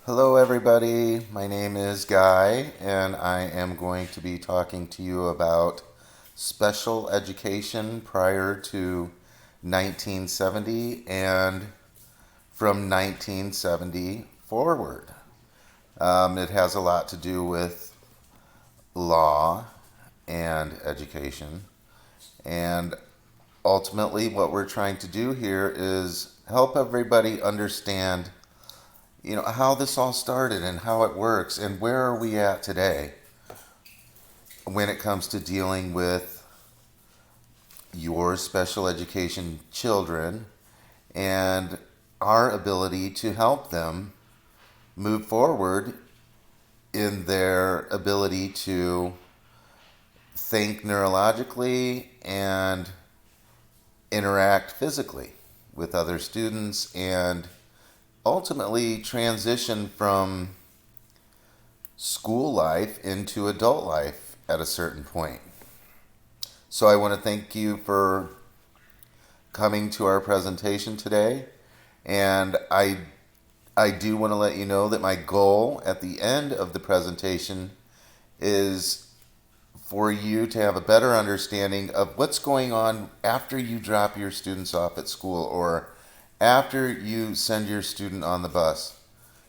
Hello, everybody. My name is Guy, and I am going to be talking to you about special education prior to 1970 and from 1970 forward. It has a lot to do with law and education, and ultimately, what we're trying to do here is help everybody understand how this all started and how it works and where are we at today when it comes to dealing with your special education children and our ability to help them move forward in their ability to think neurologically and interact physically with other students and ultimately transition from school life into adult life at a certain point. So I want to thank you for coming to our presentation today. And I do want to let you know that my goal at the end of the presentation is for you to have a better understanding of what's going on after you drop your students off at school or after you send your student on the bus.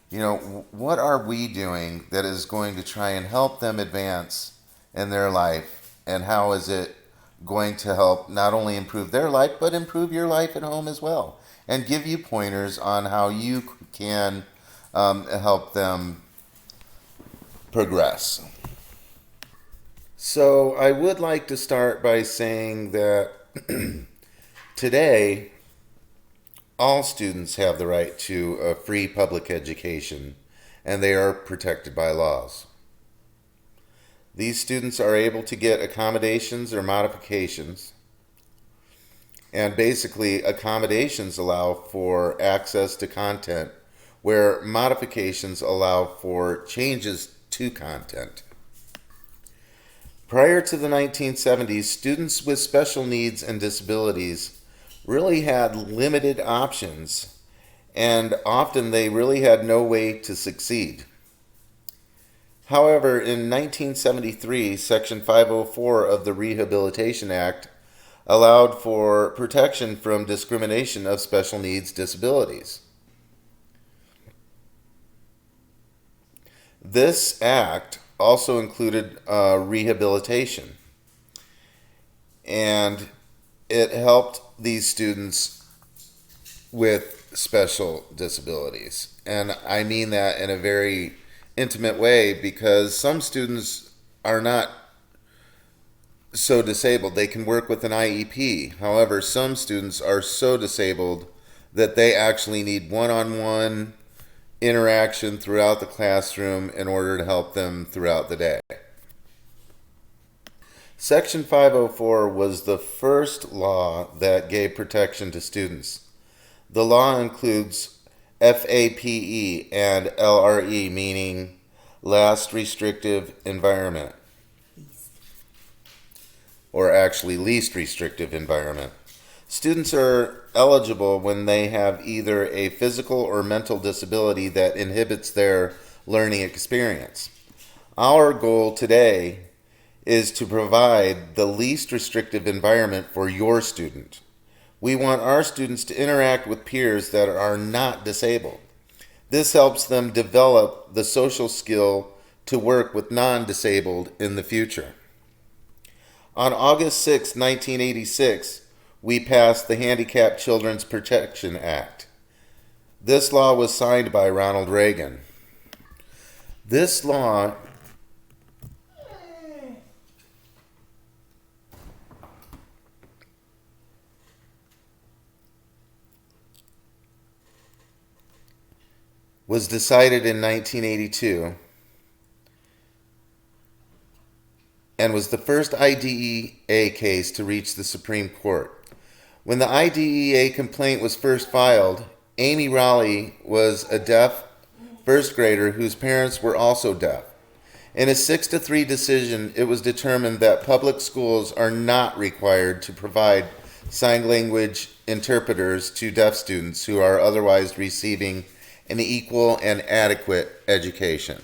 What are we doing that is going to try and help them advance in their life? And how is it going to help not only improve their life, but improve your life at home as well? And give you pointers on how you can help them progress. So, I would like to start by saying that today, all students have the right to a free public education, and they are protected by laws. These students are able to get accommodations or modifications, and basically, accommodations allow for access to content, where modifications allow for changes to content. Prior to the 1970s, students with special needs and disabilities really had limited options, and often they really had no way to succeed. However, in 1973, Section 504 of the Rehabilitation Act allowed for protection from discrimination of special needs disabilities. This act also included rehabilitation, and it helped these students with special disabilities. And I mean that in a very intimate way because some students are not so disabled. They can work with an IEP. However, some students are so disabled that they actually need one-on-one interaction throughout the classroom in order to help them throughout the day. Section 504 was the first law that gave protection to students. The law includes FAPE and LRE, meaning last restrictive environment, or actually least restrictive environment. Students are eligible when they have either a physical or mental disability that inhibits their learning experience. Our goal today is to provide the least restrictive environment for your student. We want our students to interact with peers that are not disabled. This helps them develop the social skill to work with non-disabled in the future. On August 6, 1986, we passed the Handicapped Children's Protection Act. This law was signed by Ronald Reagan. This law was decided in 1982 and was the first IDEA case to reach the Supreme Court. When the IDEA complaint was first filed, Amy Raleigh was a deaf first grader whose parents were also deaf. In a 6-3 decision, it was determined that public schools are not required to provide sign language interpreters to deaf students who are otherwise receiving an equal and adequate education.